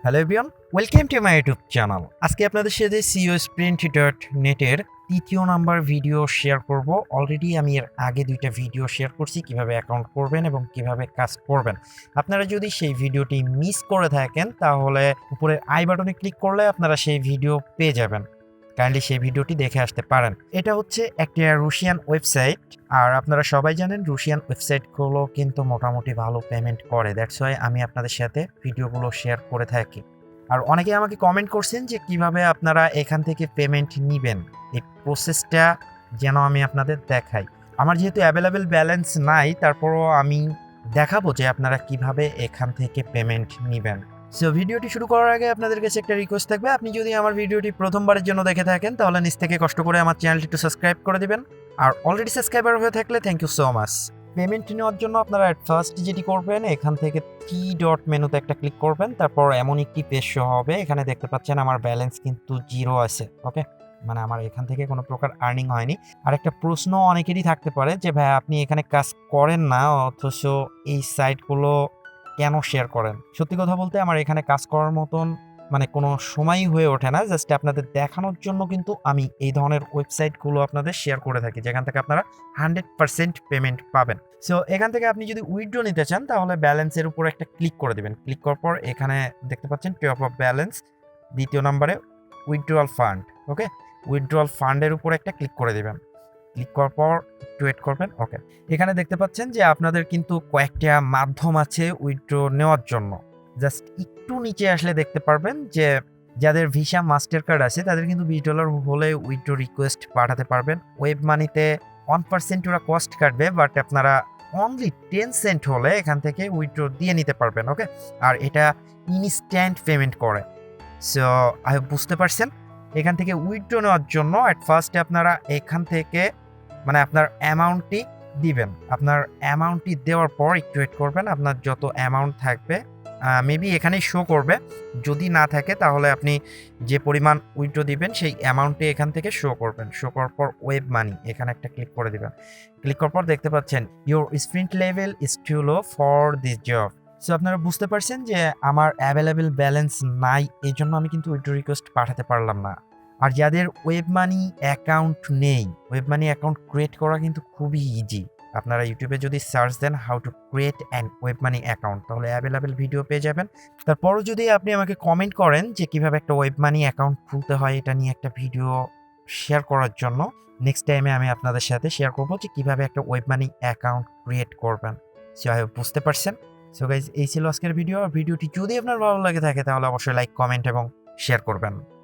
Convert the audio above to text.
Hello everyone, welcome to my YouTube channel. আজকে আপনাদের সাথে seosprint.net এর তৃতীয় নাম্বার ভিডিও শেয়ার করব। অলরেডি আমি এর আগে দুইটা ভিডিও শেয়ার করছি কিভাবে অ্যাকাউন্ট করবেন এবং কিভাবে কাজ করবেন। আপনারা যদি সেই ভিডিওটি মিস করে থাকেন তাহলে উপরের আই বাটনে ক্লিক করলে আপনারা সেই ভিডিও পেয়ে যাবেন। কাইন্ডলি সেই ভিডিওটি দেখে আসতে পারেন। এটা হচ্ছে একটা রুশিয়ান ওয়েবসাইট, আর আপনারা সবাই জানেন রুশিয়ান ওয়েবসাইটগুলো কিন্তু মোটামুটি ভালো পেমেন্ট করে। দ্যাটস ওয়াই আমি আপনাদের সাথে ভিডিওগুলো শেয়ার করে থাকি। আর অনেকে আমাকে কমেন্ট করছেন যে কিভাবে আপনারা এখান থেকে পেমেন্ট নিবেন, এই প্রসেসটা যেন আমি আপনাদের দেখাই। আমার যেহেতু অ্যাভেলেবেল ব্যালেন্স নাই, তারপরও আমি দেখাবো যে আপনারা কিভাবে এখান থেকে পেমেন্ট নিবেন। সো ভিডিওটি শুরু করার আগে আপনাদের কাছে একটা রিকোয়েস্ট থাকবে, আপনি যদি আমার ভিডিওটি প্রথমবারের জন্য দেখে থাকেন তাহলে নিচ থেকে কষ্ট করে আমার চ্যানেলটি একটু সাবস্ক্রাইব করে দিবেন। আর অলরেডি সাবস্ক্রাইবার হয়ে থাকলে thank you so much. Payment নেওয়ার জন্য আপনারা অ্যাট ফার্স্ট যেটি করবেন, এখান থেকে 3 ডট মেনুতে একটা ক্লিক করবেন, তারপর এমন একটি পেজ শো হবে। এখানে দেখতে পাচ্ছেন আমার ব্যালেন্স কিন্তু 0 আছে। ওকে, মানে আমার এখান থেকে কোনো প্রকার আর্নিং হয়নি। আর একটা প্রশ্ন অনেকেরই থাকতে পারে যে ভাই আপনি এখানে কাজ করেন না অথচ এই সাইটগুলো কেন শেয়ার করেন? সত্যি কথা বলতে আমার এখানে কাজ করার মতন মানে কোনো সময়ই হয়ে ওঠে না। জাস্ট আপনাদের দেখানোর জন্য কিন্তু আমি এই ধরনের ওয়েবসাইটগুলো আপনাদের শেয়ার করে থাকি, যেখান থেকে আপনারা 100% পেমেন্ট পাবেন। সো এখান থেকে আপনি যদি উইথড্র নিতে চান তাহলে ব্যালেন্সের উপর একটা ক্লিক করে দিবেন। ক্লিক করার পর এখানে দেখতে পাচ্ছেন টপ অফ ব্যালেন্স, দ্বিতীয় নম্বরে উইথড্রয়াল ফান্ড। ওকে, উইথড্রয়াল ফান্ডের উপর একটা ক্লিক করে দিবেন। ক্লিক করার পর একটু ওয়েট করবেন। ওকে, এখানে দেখতে পাচ্ছেন যে আপনাদের কিন্তু কয়েকটা মাধ্যম আছে উইথড্র নেওয়ার জন্য। জাস্ট একটু নিচে আসলে দেখতে পারবেন যে যাদের ভিসা মাস্টার কার্ড আছে তাদের কিন্তু $20 হলে উইথড্র রিকোয়েস্ট পাঠাতে পারবেন। ওয়েব মানিতে 1% ওরা কস্ট কাটবে, বাট আপনারা অনলি 10 সেন্ট হলে এখান থেকে উইথড্র দিয়ে নিতে পারবেন। ওকে, আর এটা ইনস্ট্যান্ট পেমেন্ট করে। সো আই হোপ বুঝতে পারছেন। এখান থেকে উইথড্র নেওয়ার জন্য অ্যাট ফার্স্টে আপনারা এখান থেকে মানে আপনার অ্যামাউন্টটি দিবেন। আপনার অ্যামাউন্টটি দেওয়ার পর একটু ওয়েট করবেন। আপনার যত অ্যামাউন্ট থাকবে মেবি এখানেই শো করবে। যদি না থাকে তাহলে আপনি যে পরিমাণ উইথড্র দিবেন সেই অ্যামাউন্টটি এখান থেকে শো করবেন। শো করার পর ওয়েব মানি এখানে একটা ক্লিক করে দিবেন। ক্লিক করার পর দেখতে পাচ্ছেন your sprint level is too low for this job. So আপনারা বুঝতে পারছেন যে আমার অ্যাভেলেবেল ব্যালেন্স নাই, এই জন্য আমি কিন্তু উইথড্র রিকোয়েস্ট পাঠাতে পারলাম না। আর যাদের ওয়েব মানি অ্যাকাউন্ট নেই, ওয়েব মানি অ্যাকাউন্ট ক্রিয়েট করা কিন্তু খুবই ইজি। আপনারা ইউটিউবে যদি সার্চ দেন how to create an web money account তাহলে অ্যাভেলেবেল ভিডিও পেয়ে যাবেন। তারপরও যদি আপনি আমাকে কমেন্ট করেন যে কিভাবে একটা ওয়েব মানি অ্যাকাউন্ট খুলতে হয় এটা নিয়ে একটা ভিডিও শেয়ার করার জন্য, নেক্সট টাইমে আমি আপনাদের সাথে শেয়ার করবো যে কিভাবে একটা ওয়েব মানি অ্যাকাউন্ট ক্রিয়েট করবেন। সো আই হোপ বুঝতে পারছেন। সো গাইজ, এই ছিল আজকের ভিডিও। আর ভিডিওটি যদি আপনার ভালো লাগে থাকে তাহলে অবশ্যই লাইক, কমেন্ট এবং শেয়ার করবেন।